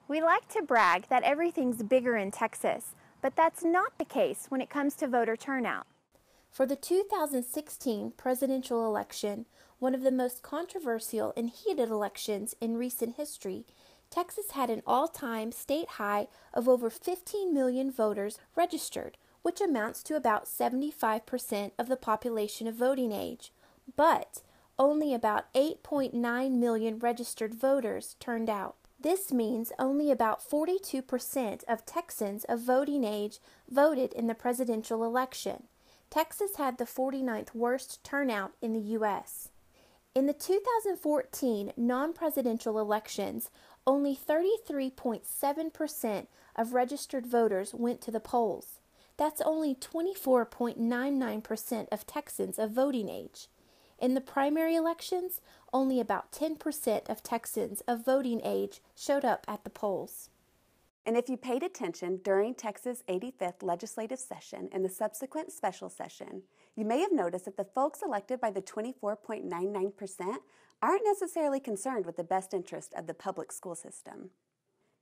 We like to brag that everything's bigger in Texas, but that's not the case when it comes to voter turnout. For the 2016 presidential election, one of the most controversial and heated elections in recent history, Texas had an all-time state high of over 15 million voters registered, which amounts to about 75% of the population of voting age. But only about 8.9 million registered voters turned out. This means only about 42% of Texans of voting age voted in the presidential election. Texas had the 49th worst turnout in the U.S. In the 2014 non-presidential elections, only 33.7% of registered voters went to the polls. That's only 24.99% of Texans of voting age. In the primary elections, only about 10% of Texans of voting age showed up at the polls. And if you paid attention during Texas' 85th legislative session and the subsequent special session, you may have noticed that the folks elected by the 24.99% aren't necessarily concerned with the best interest of the public school system.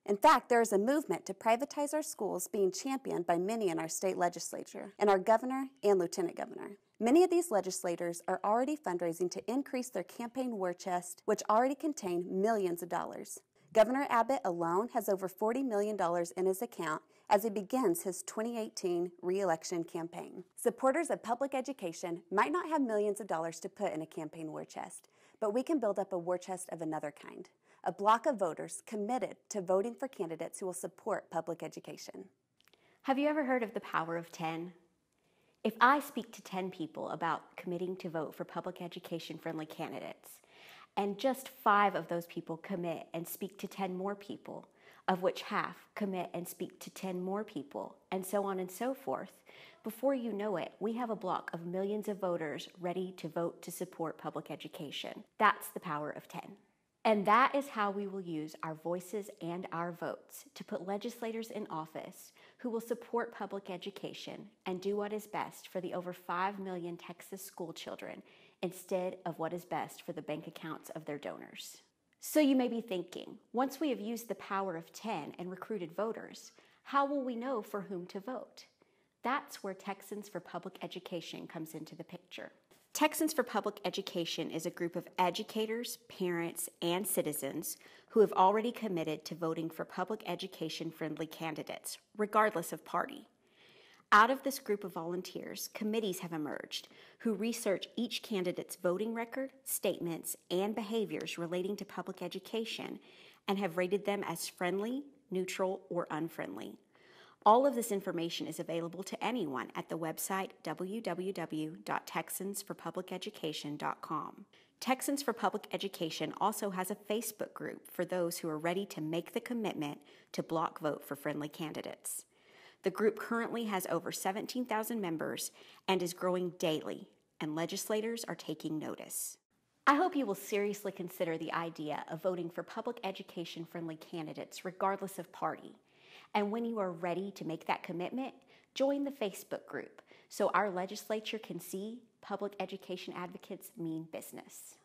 In fact, there is a movement to privatize our schools being championed by many in our state legislature and our governor and lieutenant governor. Many of these legislators are already fundraising to increase their campaign war chest, which already contain millions of dollars. Governor Abbott alone has over $40 million in his account as he begins his 2018 re-election campaign. Supporters of public education might not have millions of dollars to put in a campaign war chest, but we can build up a war chest of another kind, a block of voters committed to voting for candidates who will support public education. Have you ever heard of the power of 10? If I speak to 10 people about committing to vote for public education-friendly candidates, and just 5 of those people commit and speak to 10 more people, of which half commit and speak to 10 more people, and so on and so forth, before you know it, we have a block of millions of voters ready to vote to support public education. That's the power of 10. And that is how we will use our voices and our votes to put legislators in office who will support public education and do what is best for the over 5 million Texas school children instead of what is best for the bank accounts of their donors. So you may be thinking, once we have used the power of 10 and recruited voters, how will we know for whom to vote? That's where Texans for Public Education comes into the picture. Texans for Public Education is a group of educators, parents, and citizens who have already committed to voting for public education-friendly candidates, regardless of party. Out of this group of volunteers, committees have emerged who research each candidate's voting record, statements, and behaviors relating to public education and have rated them as friendly, neutral, or unfriendly. All of this information is available to anyone at the website www.texansforpubliceducation.com. Texans for Public Education also has a Facebook group for those who are ready to make the commitment to block vote for friendly candidates. The group currently has over 17,000 members and is growing daily, and legislators are taking notice. I hope you will seriously consider the idea of voting for public education-friendly candidates regardless of party. And when you are ready to make that commitment, join the Facebook group so our legislature can see public education advocates mean business.